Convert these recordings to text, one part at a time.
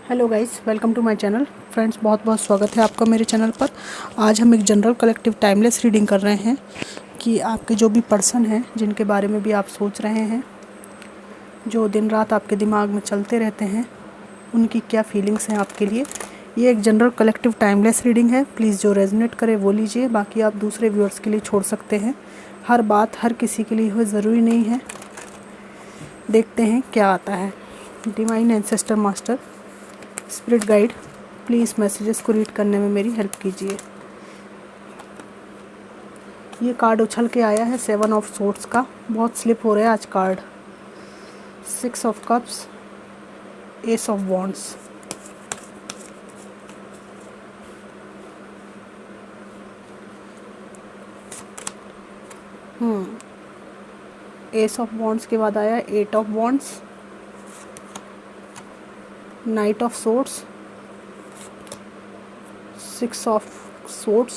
Hello guys, welcome to my channel. Friends, बहुत बहुत स्वागत है आपका मेरे चैनल पर। आज हम एक जनरल कलेक्टिव टाइमलेस रीडिंग कर रहे हैं कि आपके जो भी पर्सन हैं, जिनके बारे में भी आप सोच रहे हैं, जो दिन रात आपके दिमाग में चलते रहते हैं, उनकी क्या फीलिंग्स हैं आपके लिए। ये एक जनरल कलेक्टिव टाइमलेस रीडिंग है। प्लीज़ जो रेजोनेट करे वो लीजिए, बाकी आप दूसरे व्यूअर्स के लिए छोड़ सकते हैं। हर बात हर किसी के लिए हो ज़रूरी नहीं है। देखते हैं क्या आता है। Divine ancestor master, spirit guide, please messages को रीड करने में मेरी हेल्प कीजिए। ये कार्ड उछल के आया है 7 ऑफ सोर्ड्स का। बहुत स्लिप हो रहा है आज card. 6 of cups, S of wands. S of wands के बाद आया 8 of wands, night of swords, 6 of swords,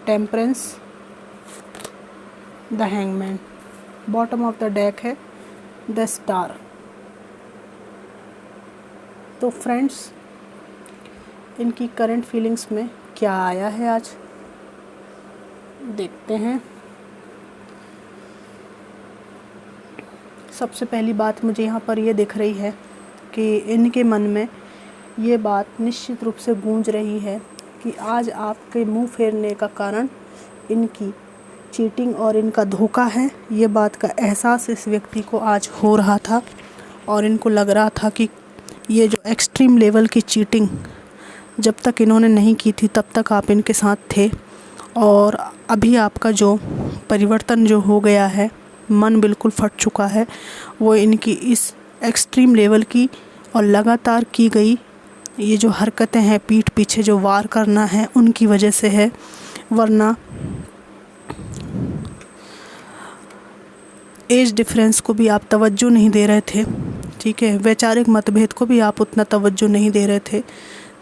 temperance, the hangman. Bottom of the deck है द स्टार। तो फ्रेंड्स, इनकी करंट फीलिंग्स में क्या आया है आज देखते हैं। सबसे पहली बात मुझे यहाँ पर ये दिख रही है कि इनके मन में ये बात निश्चित रूप से गूंज रही है कि आज आपके मुंह फेरने का कारण इनकी चीटिंग और इनका धोखा है। ये बात का एहसास इस व्यक्ति को आज हो रहा था और इनको लग रहा था कि ये जो एक्सट्रीम लेवल की चीटिंग जब तक इन्होंने नहीं की थी तब तक आप इनके साथ थे, और अभी आपका जो परिवर्तन जो हो गया है, मन बिल्कुल फट चुका है, वो इनकी इस एक्सट्रीम लेवल की और लगातार की गई ये जो हरकतें हैं, पीठ पीछे जो वार करना है, उनकी वजह से है। वरना एज डिफरेंस को भी आप तवज्जो नहीं दे रहे थे, ठीक है। वैचारिक मतभेद को भी आप उतना तवज्जो नहीं दे रहे थे।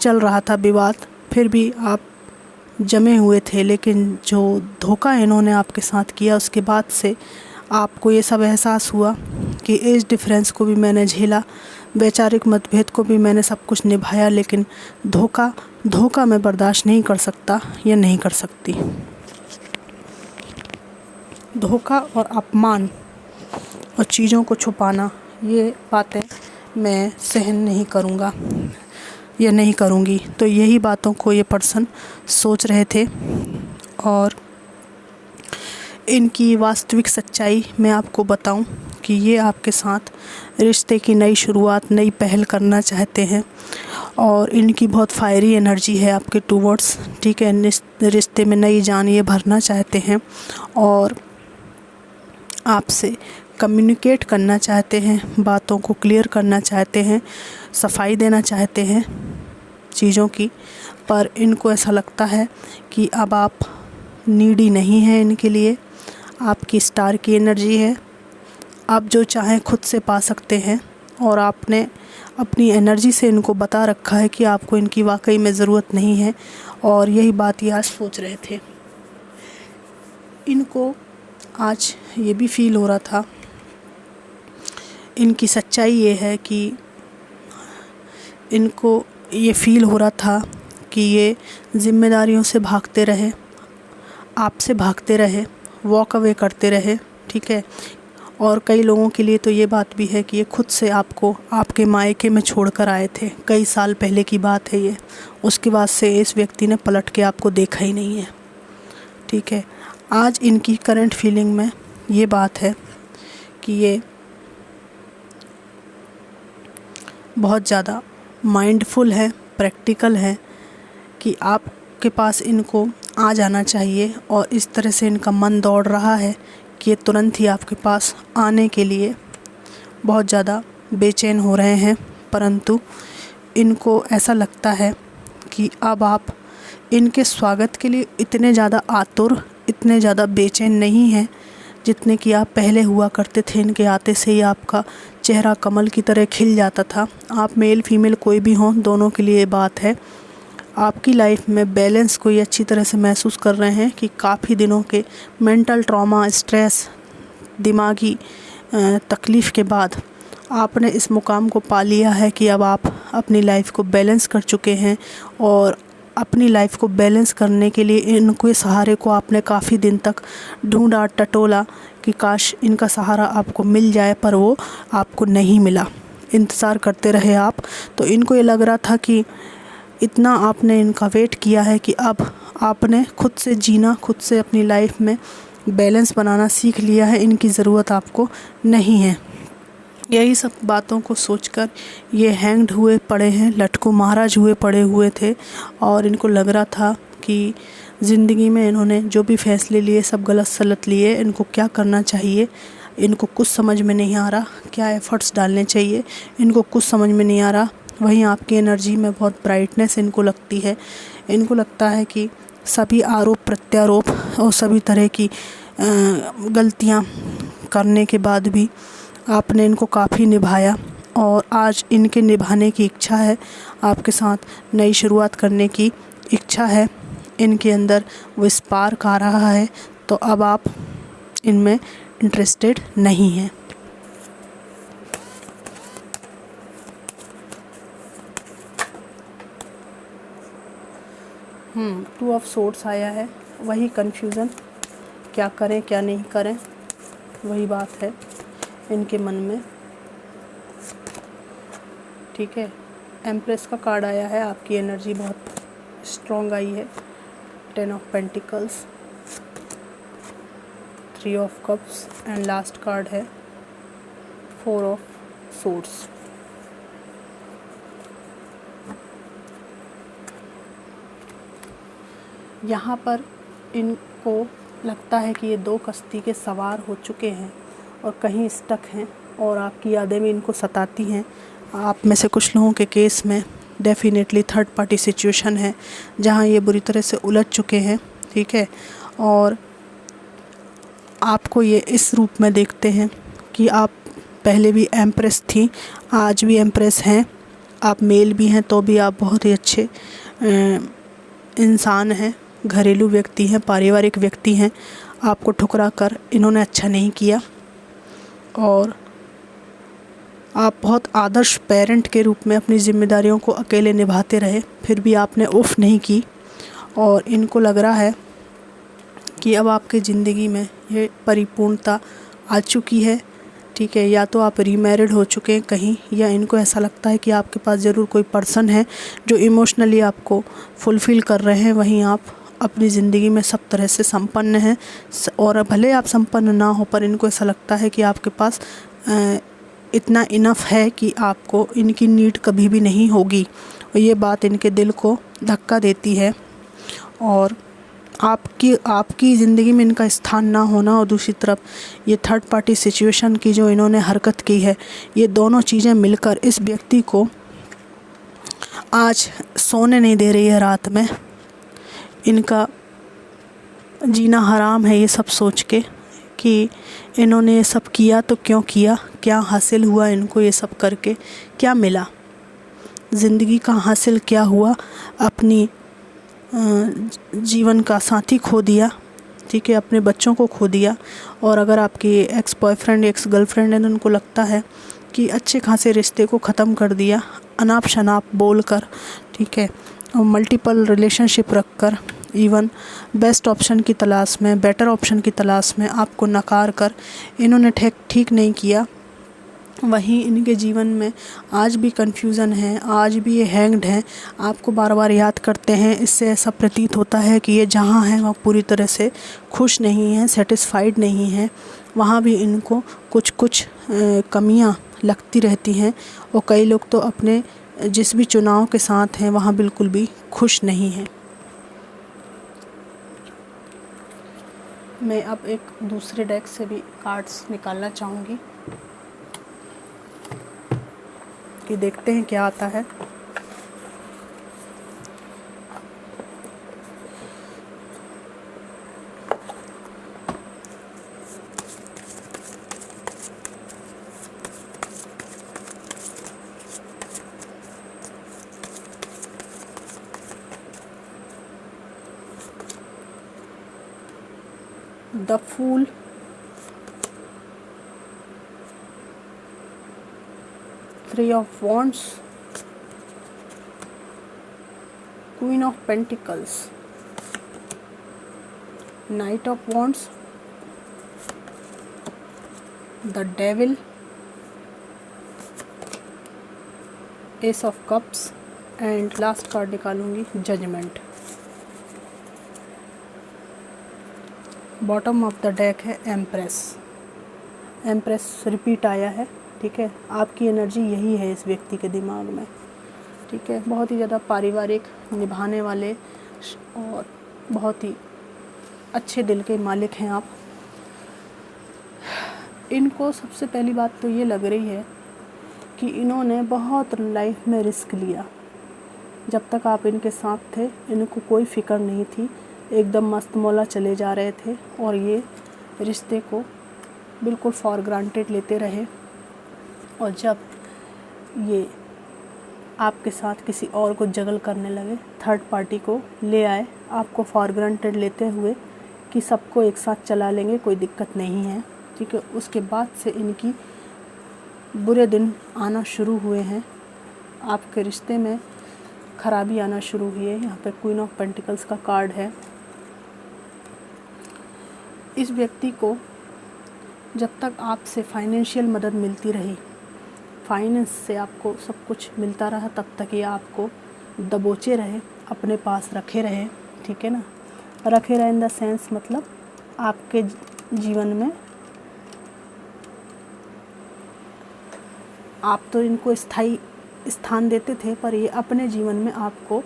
चल रहा था विवाद, फिर भी आप जमे हुए थे। लेकिन जो धोखा इन्होंने आपके साथ किया, उसके बाद से आपको ये सब एहसास हुआ कि एज डिफरेंस को भी मैंने झेला, वैचारिक मतभेद को भी मैंने सब कुछ निभाया, लेकिन धोखा मैं बर्दाश्त नहीं कर सकता या नहीं कर सकती। धोखा और अपमान और चीज़ों को छुपाना, ये बातें मैं सहन नहीं करूँगा या नहीं करूँगी। तो यही बातों को ये पर्सन सोच रहे थे। और इनकी वास्तविक सच्चाई मैं आपको बताऊं कि ये आपके साथ रिश्ते की नई शुरुआत, नई पहल करना चाहते हैं, और इनकी बहुत फायरी एनर्जी है आपके टूवर्ड्स, ठीक है। रिश्ते में नई जान ये भरना चाहते हैं और आपसे कम्युनिकेट करना चाहते हैं, बातों को क्लियर करना चाहते हैं, सफाई देना चाहते हैं चीज़ों की। पर इनको ऐसा लगता है कि अब आप नीडी नहीं हैं इनके लिए। आपकी स्टार की एनर्जी है, आप जो चाहें खुद से पा सकते हैं, और आपने अपनी एनर्जी से इनको बता रखा है कि आपको इनकी वाकई में ज़रूरत नहीं है। और यही बात ये आज सोच रहे थे। इनको आज ये भी फील हो रहा था, इनकी सच्चाई ये है कि इनको ये फील हो रहा था कि ये ज़िम्मेदारियों से भागते रहे, आपसे भागते रहे, वॉक अवे करते रहे, ठीक है। और कई लोगों के लिए तो ये बात भी है कि ये खुद से आपको आपके मायके में छोड़कर आए थे। कई साल पहले की बात है ये। उसके बाद से इस व्यक्ति ने पलट के आपको देखा ही नहीं है, ठीक है। आज इनकी करंट फीलिंग में ये बात है कि ये बहुत ज़्यादा माइंडफुल है, प्रैक्टिकल है, कि आपके पास इनको आ जाना चाहिए। और इस तरह से इनका मन दौड़ रहा है कि ये तुरंत ही आपके पास आने के लिए बहुत ज़्यादा बेचैन हो रहे हैं। परंतु इनको ऐसा लगता है कि अब आप इनके स्वागत के लिए इतने ज़्यादा आतुर, इतने ज़्यादा बेचैन नहीं हैं जितने कि आप पहले हुआ करते थे। इनके आते से ही आपका चेहरा कमल की तरह खिल जाता था। आप मेल फीमेल कोई भी हों, दोनों के लिए बात है। आपकी लाइफ में बैलेंस को ये अच्छी तरह से महसूस कर रहे हैं कि काफ़ी दिनों के मेंटल ट्रॉमा, स्ट्रेस, दिमागी तकलीफ़ के बाद आपने इस मुकाम को पा लिया है कि अब आप अपनी लाइफ को बैलेंस कर चुके हैं, और अपनी लाइफ को बैलेंस करने के लिए इनके सहारे को आपने काफ़ी दिन तक ढूंढा टटोला कि काश इनका सहारा आपको मिल जाए, पर वो आपको नहीं मिला। इंतज़ार करते रहे आप, तो इनको ये लग रहा था कि इतना आपने इनका वेट किया है कि अब आपने खुद से जीना, खुद से अपनी लाइफ में बैलेंस बनाना सीख लिया है, इनकी ज़रूरत आपको नहीं है। यही सब बातों को सोचकर ये हैंग्ड हुए पड़े हैं, लटको महाराज हुए पड़े हुए थे, और इनको लग रहा था कि ज़िंदगी में इन्होंने जो भी फ़ैसले लिए सब गलत सलत लिए, इनको क्या करना चाहिए इनको कुछ समझ में नहीं आ रहा, क्या एफ़र्ट्स डालने चाहिए इनको कुछ समझ में नहीं आ रहा। वहीं आपकी एनर्जी में बहुत ब्राइटनेस इनको लगती है। इनको लगता है कि सभी आरोप प्रत्यारोप और सभी तरह की गलतियाँ करने के बाद भी आपने इनको काफ़ी निभाया, और आज इनके निभाने की इच्छा है, आपके साथ नई शुरुआत करने की इच्छा है, इनके अंदर वो स्पार्क आ रहा है। तो अब आप इनमें इंटरेस्टेड नहीं हैं। टू ऑफ सोर्ड्स आया है, वही कन्फ्यूज़न, क्या करें क्या नहीं करें, वही बात है इनके मन में। ठीक है, एम्प्रेस का कार्ड आया है, आपकी एनर्जी बहुत स्ट्रॉन्ग आई है। 10 of pentacles, 3 of cups and last card है 4 ऑफ सोर्ड्स। यहाँ पर इनको लगता है कि ये 2 कश्ती के सवार हो चुके हैं और कहीं स्टक हैं, और आपकी यादें भी इनको सताती हैं। आप में से कुछ लोगों के केस में डेफिनेटली थर्ड पार्टी सिचुएशन है, जहाँ ये बुरी तरह से उलझ चुके हैं। ठीक है, और आपको ये इस रूप में देखते हैं कि आप पहले भी एम्प्रेस थी, आज भी एम्प्रेस हैं, आप मेल भी हैं तो भी आप बहुत ही अच्छे इंसान हैं, घरेलू व्यक्ति हैं, पारिवारिक व्यक्ति हैं। आपको ठुकरा कर इन्होंने अच्छा नहीं किया, और आप बहुत आदर्श पेरेंट के रूप में अपनी ज़िम्मेदारियों को अकेले निभाते रहे, फिर भी आपने उफ नहीं की। और इनको लग रहा है कि अब आपकी ज़िंदगी में ये परिपूर्णता आ चुकी है। ठीक है, या तो आप रीमैरिड हो चुके हैं कहीं, या इनको ऐसा लगता है कि आपके पास ज़रूर कोई पर्सन है जो इमोशनली आपको फुलफ़िल कर रहे हैं। वहीं आप अपनी ज़िंदगी में सब तरह से संपन्न हैं, और भले आप संपन्न ना हो, पर इनको ऐसा लगता है कि आपके पास इतना इनफ है कि आपको इनकी नीड कभी भी नहीं होगी, और ये बात इनके दिल को धक्का देती है। और आपकी ज़िंदगी में इनका स्थान ना होना, और दूसरी तरफ ये थर्ड पार्टी सिचुएशन की जो इन्होंने हरकत की है, ये दोनों चीज़ें मिलकर इस व्यक्ति को आज सोने नहीं दे रही है रात में। इनका जीना हराम है ये सब सोच के कि इन्होंने ये सब किया तो क्यों किया, क्या हासिल हुआ इनको ये सब करके, क्या मिला, ज़िंदगी का हासिल क्या हुआ, अपनी जीवन का साथी खो दिया। ठीक है, अपने बच्चों को खो दिया। और अगर आपकी एक्स बॉयफ्रेंड एक्स गर्लफ्रेंड है, उनको लगता है कि अच्छे खासे रिश्ते को ख़त्म कर दिया अनाप शनाप बोल कर। ठीक है, और मल्टीपल रिलेशनशिप रख कर, इवन बेस्ट ऑप्शन की तलाश में, बेटर ऑप्शन की तलाश में आपको नकार कर इन्होंने ठीक नहीं किया। वहीं इनके जीवन में आज भी कन्फ्यूज़न है, आज भी ये हैंग्ड हैं, आपको बार बार याद करते हैं। इससे ऐसा प्रतीत होता है कि ये जहाँ हैं वहाँ पूरी तरह से खुश नहीं हैं, सेटिस्फाइड नहीं हैं। वहाँ भी इनको कुछ कुछ कमियाँ लगती रहती हैं, और कई लोग तो अपने जिस भी चुनाव के साथ हैं वहाँ बिल्कुल भी खुश नहीं हैं। मैं अब एक दूसरे डेक से भी कार्ड्स निकालना चाहूँगी कि देखते हैं क्या आता है। The fool, 3 of wands, queen of pentacles, knight of wands, the devil, ace of cups and last card निकालूंगी judgment. Bottom of the deck है एम्प्रेस। एम्प्रेस रिपीट आया है, ठीक है। आपकी एनर्जी यही है इस व्यक्ति के दिमाग में, ठीक है। बहुत ही ज़्यादा पारिवारिक, निभाने वाले और बहुत ही अच्छे दिल के मालिक हैं आप। इनको सबसे पहली बात तो ये लग रही है कि इन्होंने बहुत लाइफ में रिस्क लिया। जब तक आप इनके साथ थे इनको कोई फ़िक्र नहीं थी, एकदम मस्त मौला चले जा रहे थे और ये रिश्ते को बिल्कुल फॉर ग्रांटेड लेते रहे। और जब ये आपके साथ किसी और को जगल करने लगे, थर्ड पार्टी को ले आए, आपको फॉर ग्रांटेड लेते हुए कि सबको एक साथ चला लेंगे, कोई दिक्कत नहीं है, ठीक है। उसके बाद से इनकी बुरे दिन आना शुरू हुए हैं, आपके रिश्ते में खराबी आना शुरू हुई है। यहाँ पे क्वीन ऑफ पेंटिकल्स का कार्ड है। इस व्यक्ति को जब तक आपसे फाइनेंशियल मदद मिलती रही, फाइनेंस से आपको सब कुछ मिलता रहा, तब तक ये आपको दबोचे रहे, अपने पास रखे रहे, ठीक है ना। रखे रहे इन द सेंस मतलब आपके जीवन में आप तो इनको स्थायी स्थान देते थे, पर ये अपने जीवन में आपको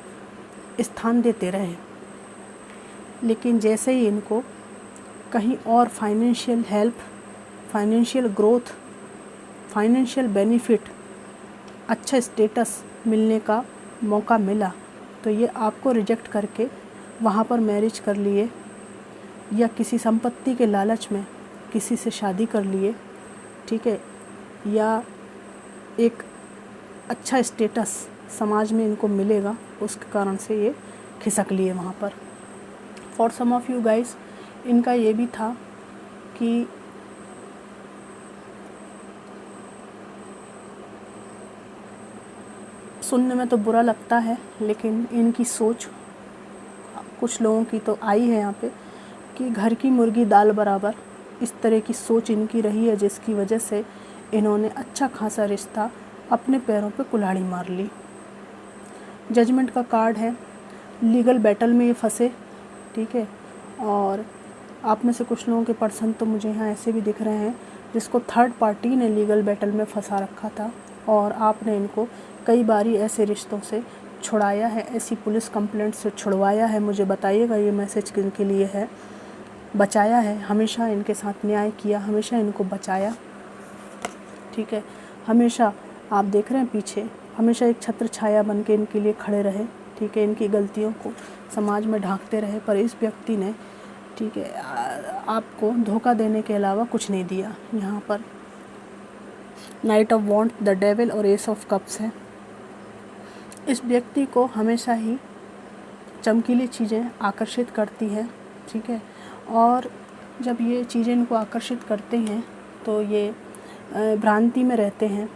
स्थान देते रहे। लेकिन जैसे ही इनको कहीं और financial help, financial growth, financial benefit, अच्छा स्टेटस मिलने का मौका मिला, तो ये आपको रिजेक्ट करके वहाँ पर मैरिज कर लिए या किसी संपत्ति के लालच में किसी से शादी कर लिए, ठीक है। या एक अच्छा स्टेटस समाज में इनको मिलेगा, उसके कारण से ये खिसक लिए वहाँ पर। For some of you guys इनका ये भी था कि सुनने में तो बुरा लगता है, लेकिन इनकी सोच कुछ लोगों की तो आई है यहाँ पे कि घर की मुर्गी दाल बराबर, इस तरह की सोच इनकी रही है, जिसकी वजह से इन्होंने अच्छा खासा रिश्ता अपने पैरों पे कुल्हाड़ी मार ली। जजमेंट का कार्ड है, लीगल बैटल में ये फंसे, ठीक है। और आप में से कुछ लोगों के पर्सन तो मुझे यहाँ ऐसे भी दिख रहे हैं जिसको थर्ड पार्टी ने लीगल बैटल में फंसा रखा था और आपने इनको कई बारी ऐसे रिश्तों से छुड़ाया है, ऐसी पुलिस कंप्लेंट से छुड़वाया है। मुझे बताइएगा ये मैसेज किनके लिए है। बचाया है, हमेशा इनके साथ न्याय किया, हमेशा इनको बचाया, ठीक है। हमेशा आप देख रहे हैं पीछे, हमेशा एक छत्र छाया बन के इनके लिए खड़े रहे, ठीक है। इनकी गलतियों को समाज में ढांकते रहे, पर इस व्यक्ति ने, ठीक है, आपको धोखा देने के अलावा कुछ नहीं दिया। यहाँ पर knight of wand, the devil और एस ऑफ कप्स है। इस व्यक्ति को हमेशा ही चमकीली चीज़ें आकर्षित करती है, ठीक है। और जब ये चीज़ें इनको आकर्षित करते हैं तो ये भ्रांति में रहते हैं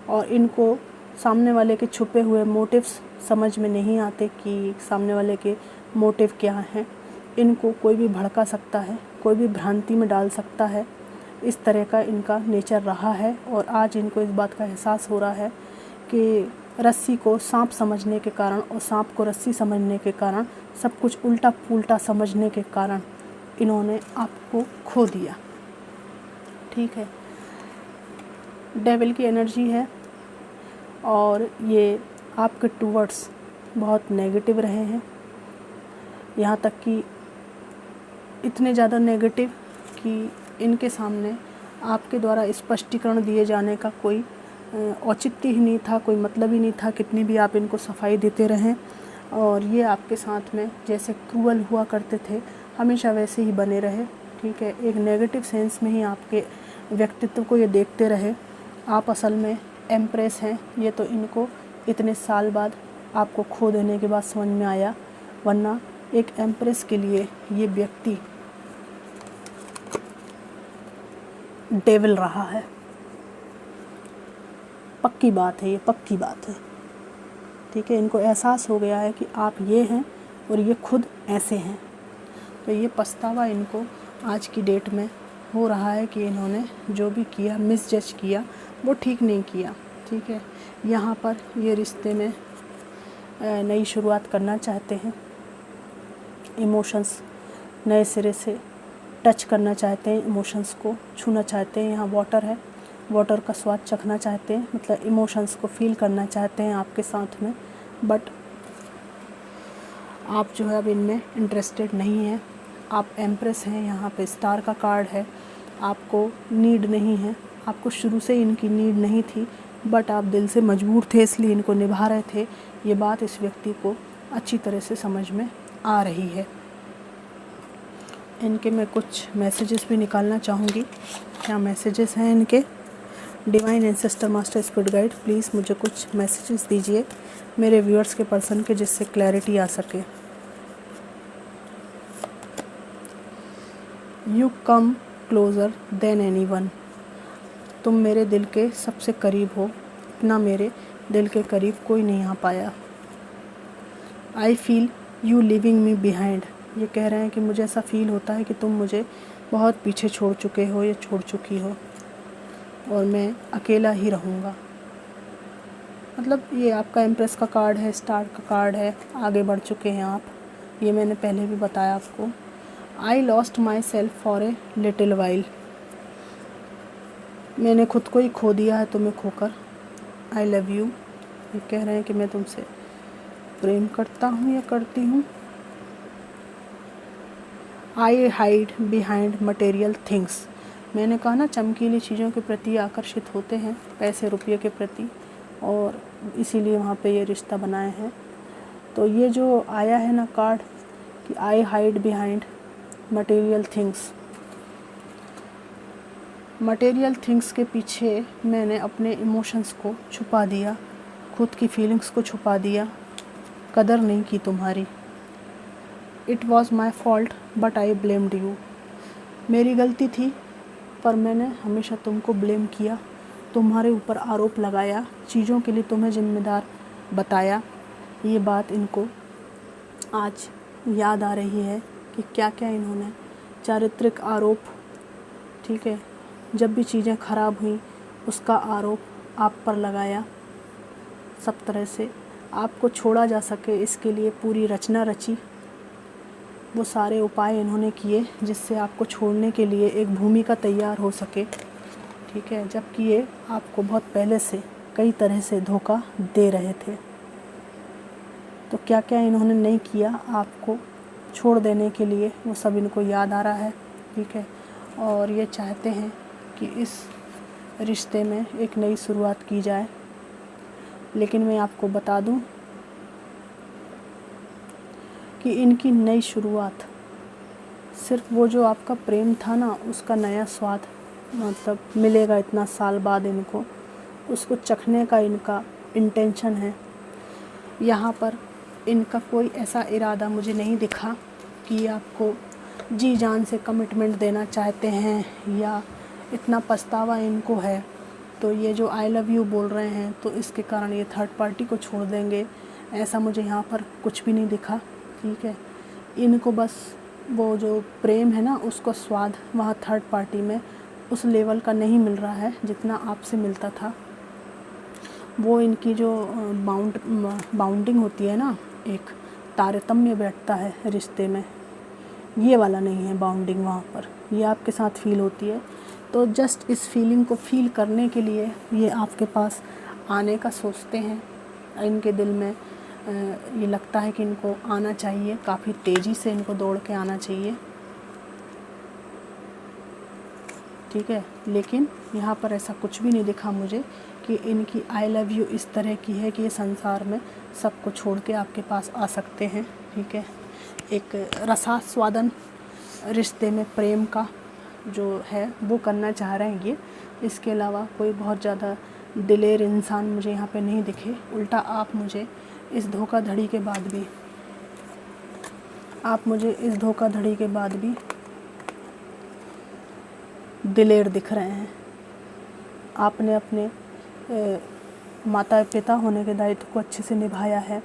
और इनको सामने वाले के छुपे हुए मोटिव्स समझ में नहीं आते कि सामने वाले के मोटिव क्या हैं। इनको कोई भी भड़का सकता है, कोई भी भ्रांति में डाल सकता है, इस तरह का इनका नेचर रहा है। और आज इनको इस बात का एहसास हो रहा है कि रस्सी को सांप समझने के कारण और सांप को रस्सी समझने के कारण, सब कुछ उल्टा पुल्टा समझने के कारण इन्होंने आपको खो दिया, ठीक है। डेविल की एनर्जी है और ये आपके टूवर्ड्स बहुत नेगेटिव रहे हैं, यहाँ तक कि इतने ज़्यादा नेगेटिव कि इनके सामने आपके द्वारा स्पष्टीकरण दिए जाने का कोई औचित्य ही नहीं था, कोई मतलब ही नहीं था, कितनी भी आप इनको सफाई देते रहें। और ये आपके साथ में जैसे क्रूअल हुआ करते थे हमेशा वैसे ही बने रहे, ठीक है। एक नेगेटिव सेंस में ही आपके व्यक्तित्व को ये देखते रहे। आप असल में एम्प्रेस हैं, ये तो इनको इतने साल बाद आपको खो देने के बाद समझ में आया, वरना एक एम्प्रेस के लिए ये व्यक्ति डेविल रहा है। पक्की बात है, ये पक्की बात है, ठीक है। इनको एहसास हो गया है कि आप ये हैं और ये खुद ऐसे हैं, तो ये पछतावा इनको आज की डेट में हो रहा है कि इन्होंने जो भी किया, मिसजज किया, वो ठीक नहीं किया, ठीक है। यहाँ पर ये रिश्ते में नई शुरुआत करना चाहते हैं, इमोशंस नए सिरे से टच करना चाहते हैं, इमोशंस को छूना चाहते हैं। यहाँ वाटर है, वाटर का स्वाद चखना चाहते हैं, मतलब इमोशंस को फील करना चाहते हैं आपके साथ में, बट आप जो है अब इनमें इंटरेस्टेड नहीं हैं। आप एम्प्रेस हैं, यहाँ पे स्टार का कार्ड है, आपको नीड नहीं है, आपको शुरू से इनकी नीड नहीं थी, बट आप दिल से मजबूर थे इसलिए इनको निभा रहे थे। ये बात इस व्यक्ति को अच्छी तरह से समझ में आ रही है। इनके मैं कुछ मैसेजेस भी निकालना चाहूँगी। क्या मैसेजेस हैं इनके? Divine ancestor master spirit guide, please मुझे कुछ मैसेजेस दीजिए मेरे व्यूअर्स के पर्सन के, जिससे क्लैरिटी आ सके। You come closer than anyone, तुम मेरे दिल के सबसे करीब हो, इतना मेरे दिल के करीब कोई नहीं आ पाया। I feel you living me behind, ये कह रहे हैं कि मुझे ऐसा फील होता है कि तुम मुझे बहुत पीछे छोड़ चुके हो या छोड़ चुकी हो और मैं अकेला ही रहूँगा। मतलब ये आपका एम्प्रेस का कार्ड है, स्टार का कार्ड है, आगे बढ़ चुके हैं आप, ये मैंने पहले भी बताया आपको। I lost my self for a little while, मैंने खुद को ही खो दिया है तुम्हें खोकर। आई लव यू, ये कह रहे हैं कि मैं तुमसे प्रेम करता हूँ या करती हूँ। आई हाइड बिहाइंड मटेरियल थिंग्स, मैंने कहा ना चमकीली चीज़ों के प्रति आकर्षित होते हैं, पैसे रुपये के प्रति, और इसीलिए वहाँ पे ये रिश्ता बनाए हैं। तो ये जो आया है ना कार्ड कि आई hide behind material things, material things के पीछे मैंने अपने इमोशंस को छुपा दिया, खुद की फीलिंग्स को छुपा दिया, कदर नहीं की तुम्हारी। It was my fault but I blamed you, मेरी गलती थी पर मैंने हमेशा तुमको ब्लेम किया, तुम्हारे ऊपर आरोप लगाया, चीज़ों के लिए तुम्हें जिम्मेदार बताया। ये बात इनको आज याद आ रही है कि क्या क्या इन्होंने चारित्रिक आरोप, ठीक है, जब भी चीज़ें ख़राब हुई उसका आरोप आप पर लगाया। सब तरह से आपको छोड़ा जा सके इसके लिए पूरी रचना रची, वो सारे उपाय इन्होंने किए जिससे आपको छोड़ने के लिए एक भूमिका तैयार हो सके, ठीक है, जबकि ये आपको बहुत पहले से कई तरह से धोखा दे रहे थे। तो क्या क्या इन्होंने नहीं किया आपको छोड़ देने के लिए, वो सब इनको याद आ रहा है, ठीक है। और ये चाहते हैं कि इस रिश्ते में एक नई शुरुआत की जाए। लेकिन मैं आपको बता दूं कि इनकी नई शुरुआत सिर्फ वो जो आपका प्रेम था ना, उसका नया स्वाद मतलब मिलेगा इतना साल बाद इनको, उसको चखने का इनका इंटेंशन है। यहाँ पर इनका कोई ऐसा इरादा मुझे नहीं दिखा कि ये आपको जी जान से कमिटमेंट देना चाहते हैं या इतना पछतावा इनको है। तो ये जो आई लव यू बोल रहे हैं तो इसके कारण ये थर्ड पार्टी को छोड़ देंगे, ऐसा मुझे यहाँ पर कुछ भी नहीं दिखा, ठीक है। इनको बस वो जो प्रेम है ना, उसका स्वाद वहाँ थर्ड पार्टी में उस लेवल का नहीं मिल रहा है जितना आपसे मिलता था। वो इनकी जो बाउंडिंग होती है ना, एक तारतम्य बैठता है रिश्ते में, ये वाला नहीं है बाउंडिंग वहाँ पर, ये आपके साथ फील होती है। तो जस्ट इस फीलिंग को फील करने के लिए ये आपके पास आने का सोचते हैं। इनके दिल में ये लगता है कि इनको आना चाहिए, काफ़ी तेज़ी से इनको दौड़ के आना चाहिए, ठीक है। लेकिन यहाँ पर ऐसा कुछ भी नहीं दिखा मुझे कि इनकी आई लव यू इस तरह की है कि ये संसार में सबको छोड़ के आपके पास आ सकते हैं, ठीक है। एक रसास्वादन रिश्ते में प्रेम का जो है वो करना चाह रहे हैं ये। इसके अलावा कोई बहुत ज़्यादा दिलेर इंसान मुझे यहाँ पे नहीं दिखे। उल्टा आप मुझे इस धोखाधड़ी के बाद भी दिलेर दिख रहे हैं। आपने अपने माता पिता होने के दायित्व को अच्छे से निभाया है।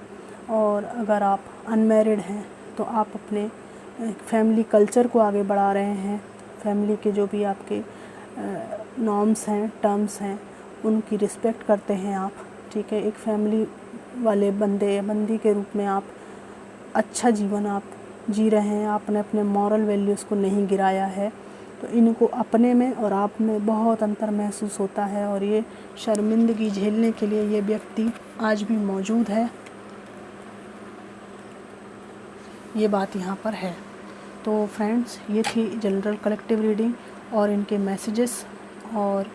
और अगर आप अनमैरिड हैं तो आप अपने फैमिली कल्चर को आगे बढ़ा रहे हैं। फैमिली के जो भी आपके नॉर्म्स हैं, टर्म्स हैं, उनकी रिस्पेक्ट करते हैं आप, ठीक है। एक फैमिली वाले बंदी के रूप में आप अच्छा जीवन आप जी रहे हैं। आपने अपने मॉरल वैल्यूज़ को नहीं गिराया है। तो इनको अपने में और आप में बहुत अंतर महसूस होता है, और ये शर्मिंदगी झेलने के लिए ये व्यक्ति आज भी मौजूद है, ये बात यहाँ पर है। तो फ्रेंड्स, ये थी जनरल कलेक्टिव रीडिंग और इनके मैसेजेस और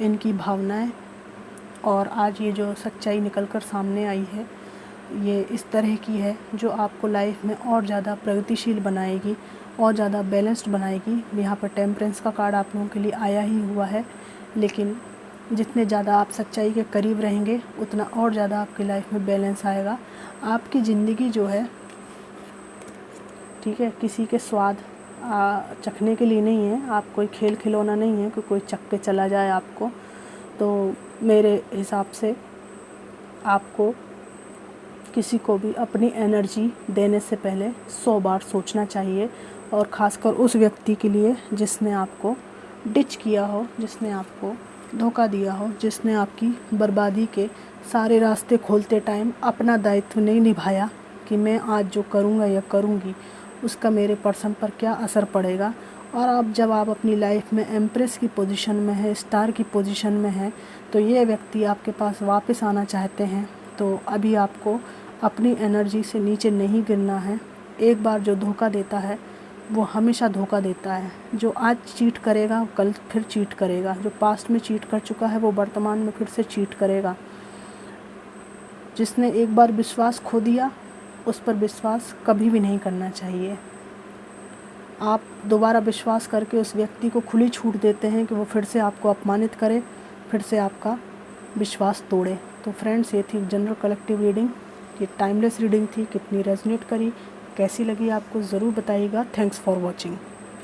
इनकी भावनाएं। और आज ये जो सच्चाई निकल कर सामने आई है, ये इस तरह की है जो आपको लाइफ में और ज़्यादा प्रगतिशील बनाएगी और ज़्यादा बैलेंस्ड बनाएगी। यहाँ पर टेम्परेंस का कार्ड आप लोगों के लिए आया ही हुआ है, लेकिन जितने ज़्यादा आप सच्चाई के करीब रहेंगे उतना और ज़्यादा आपकी लाइफ में बैलेंस आएगा। आपकी ज़िंदगी जो है, ठीक है, किसी के स्वाद चखने के लिए नहीं है। आप कोई खेल खिलौना नहीं है कि कोई चख के चला जाए आपको। तो मेरे हिसाब से आपको किसी को भी अपनी एनर्जी देने से पहले 100 बार सोचना चाहिए, और ख़ासकर उस व्यक्ति के लिए जिसने आपको डिच किया हो, जिसने आपको धोखा दिया हो, जिसने आपकी बर्बादी के सारे रास्ते खोलते टाइम अपना दायित्व नहीं निभाया कि मैं आज जो करूँगा या करूँगी उसका मेरे पर्सन पर क्या असर पड़ेगा। और अब जब आप अपनी लाइफ में एम्प्रेस की पोजीशन में है, स्टार की पोजीशन में है, तो ये व्यक्ति आपके पास वापस आना चाहते हैं। तो अभी आपको अपनी एनर्जी से नीचे नहीं गिरना है। एक बार जो धोखा देता है वो हमेशा धोखा देता है। जो आज चीट करेगा कल फिर चीट करेगा। जो पास्ट में चीट कर चुका है वो वर्तमान में फिर से चीट करेगा। जिसने एक बार विश्वास खो दिया उस पर विश्वास कभी भी नहीं करना चाहिए। आप दोबारा विश्वास करके उस व्यक्ति को खुली छूट देते हैं कि वो फिर से आपको अपमानित करे, फिर से आपका विश्वास तोड़े। तो फ्रेंड्स, ये थी जनरल कलेक्टिव रीडिंग। ये टाइमलेस रीडिंग थी। कितनी रेजोनेट करी, कैसी लगी आपको ज़रूर बताइएगा। Thanks for watching.